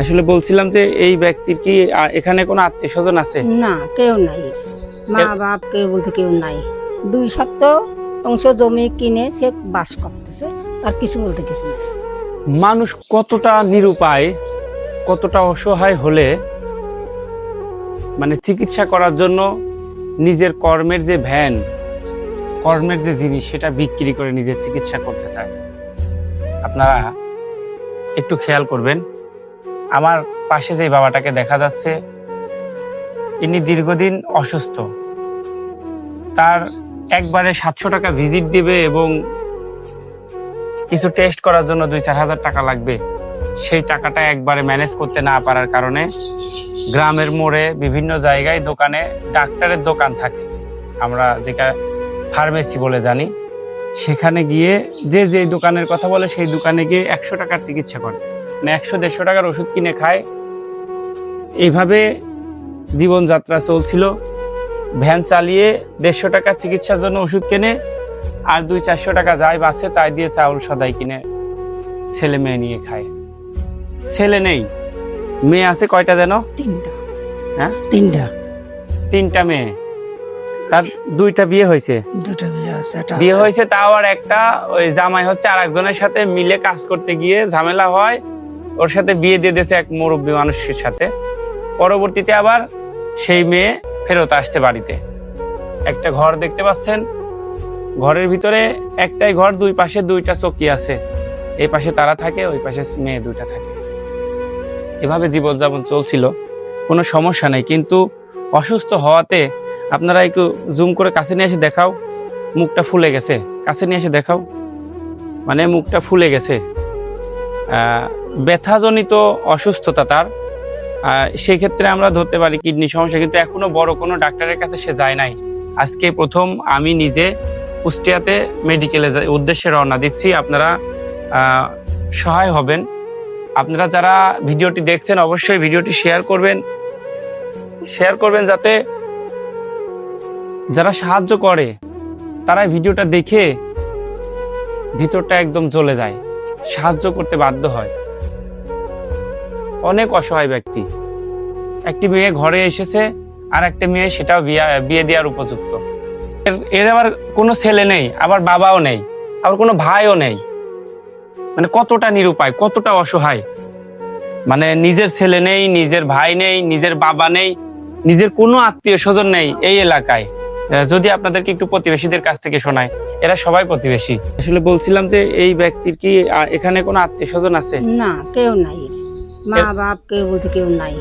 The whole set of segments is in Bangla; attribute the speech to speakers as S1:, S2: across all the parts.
S1: আসলে বলছিলাম যে এই ব্যক্তির কি এখানে কোনো আত্মীয় স্বজন আছে?
S2: না, কেউ নাই। মা বাপ কেউ বলতে কেউ নাই। 2% জমি কিনে সে বাস করতেছে, আর কিছু বলতে কিছু নাই।
S1: মানুষ কতটা নিরুপায়, কতটা অসহায় হলে মানে চিকিৎসা করার জন্য নিজের কর্মের যে ভ্যান, কর্মের যে জিনিস সেটা বিক্রি করে নিজের চিকিৎসা করতে চায়। আপনারা একটু খেয়াল করবেন, আমার পাশে যে বাবাটাকে দেখা যাচ্ছে ইনি দীর্ঘদিন অসুস্থ। তার একবারে 700 টাকা ভিজিট দিবে এবং কিছু টেস্ট করার জন্য 2-4 হাজার টাকা লাগবে। সেই টাকাটা একবারে ম্যানেজ করতে না পারার কারণে গ্রামের মোড়ে বিভিন্ন জায়গায় দোকানে ডাক্তারের দোকান থাকে, আমরা যেটা ফার্মেসি বলে জানি, সেখানে গিয়ে যে যে দোকানের কথা বলে সেই দোকানে গিয়ে 100 টাকার চিকিৎসা করে, মানে 100-150 টাকার ওষুধ কিনে খায়। এইভাবে জীবনযাত্রা চলছিল। ভ্যান চালিয়ে 150 টাকার চিকিৎসার জন্য ওষুধ কেনে, আর 200-400 টাকা যায় বাসে, তাই দিয়ে চাউল সদাই কিনে ছেলে মেয়ে নিয়ে খায়। ছেলে নেই, মেয়ে আছে কয়টা যেন?
S2: 3টা।
S1: হ্যাঁ,
S2: 3টা
S1: মেয়ে। তার 2টা বিয়ে হয়েছে।
S2: 2টা বিয়ে আছে,
S1: বিয়ে হয়েছে, তাও আর একটা ওই জামাই হচ্ছে আর একজনের সাথে মিলে কাজ করতে গিয়ে ঝামেলা হয়, ওর সাথে বিয়ে দিয়ে দিয়েছে এক মুরব্বী মানুষের সাথে। পরবর্তীতে আবার সেই মেয়ে ফেরত আসতে বাড়িতে। একটা ঘর দেখতে পাচ্ছেন, ঘরের ভিতরে একটাই ঘর, 2 পাশে 2টা চৌকি আছে, এই পাশে তারা থাকে, ওই পাশে মেয়ে 2টা থাকে। এভাবে জীবনযাপন চলছিল, কোনো সমস্যা নেই। কিন্তু অসুস্থ হওয়াতে, আপনারা একটু জুম করে কাছে নিয়ে এসে দেখাও, মুখটা ফুলে গেছে। কাছে নিয়ে এসে দেখাও, মানে মুখটা ফুলে গেছে। ব্যথাজনিত অসুস্থতা তার। সেই ক্ষেত্রে আমরা ধরতে পারি কিডনি সমস্যা, কিন্তু এখনো বড় কোনো ডাক্তারের কাছে সে যায় নাই। আজকে প্রথম আমি নিজে কুষ্টিয়াতে মেডিকেলে উদ্দেশ্যে রওনা দিচ্ছি। আপনারা সহায় হবেন। আপনারা যারা ভিডিওটি দেখছেন অবশ্যই ভিডিওটি শেয়ার করবেন যাতে যারা সাহায্য করে তারা ভিডিওটা দেখে ভিতরটা একদম জ্বলে যায়, সাহায্য করতে বাধ্য হয়। অনেক অসহায় ব্যক্তি, একটি মেয়ে ঘরে এসেছে, আর একটা মেয়ে সেটাও বিয়ে দেওয়ার উপযুক্ত। এর আবার কোনো ছেলে নেই, আবার বাবাও নেই, আবার কোনো ভাইও নেই। মানে কতটা নিরুপায়, কতটা অসহায়। মানে নিজের ছেলে নেই, নিজের ভাই নেই, নিজের বাবা নেই, নিজের কোনো আত্মীয় স্বজন নেই এই এলাকায়। যদি আপনাদেরকে একটু প্রতিবেশীদের কাছ থেকে শোনায়, এরা সবাই প্রতিবেশী। আসলে বলছিলাম যে এই ব্যক্তির কি এখানে কোনো আত্মীয় স্বজন আছে?
S2: না, কেউ নাই। মা বাপ কেউ বলতে কেউ নাই।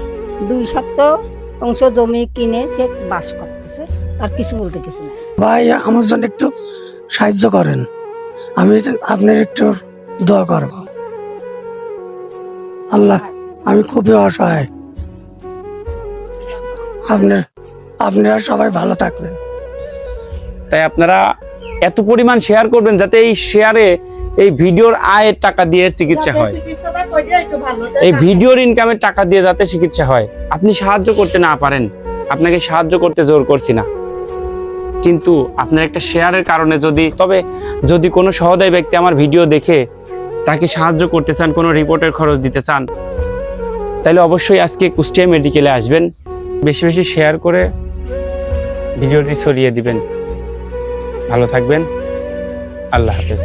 S2: 2% জমি কিনে সে বাস করতেছে, আর কিছু বলতে কিছু নাই।
S3: ভাই, আমার জন্য একটু সাহায্য করেন, আমি আপনার একটু দোয়া করব। আল্লাহ, আমি খুবই অসহায়। আপনারা সবাই ভালো থাকবেন।
S1: তাই আপনারা এত পরিমাণ শেয়ার করবেন যাতে এই শেয়ারে এই ভিডিওর আয়ের টাকা দিয়ে চিকিৎসা হয়, এই ভিডিওর ইনকামের টাকা দিয়ে যাতে চিকিৎসা হয়। আপনি সাহায্য করতে না পারেন, আপনাকে সাহায্য করতে জোর করছি না, কিন্তু আপনার একটা শেয়ারের কারণে যদি কোনো সহৃদয় ব্যক্তি আমার ভিডিও দেখে তাকে সাহায্য করতে চান, কোনো রিপোর্টের খরচ দিতে চান, তাহলে অবশ্যই আজকে কুষ্টিয়া মেডিকেলে আসবেন। বেশি বেশি শেয়ার করে ভিডিওটি ছড়িয়ে দিবেন। ভালো থাকবেন। আল্লাহ হাফেজ।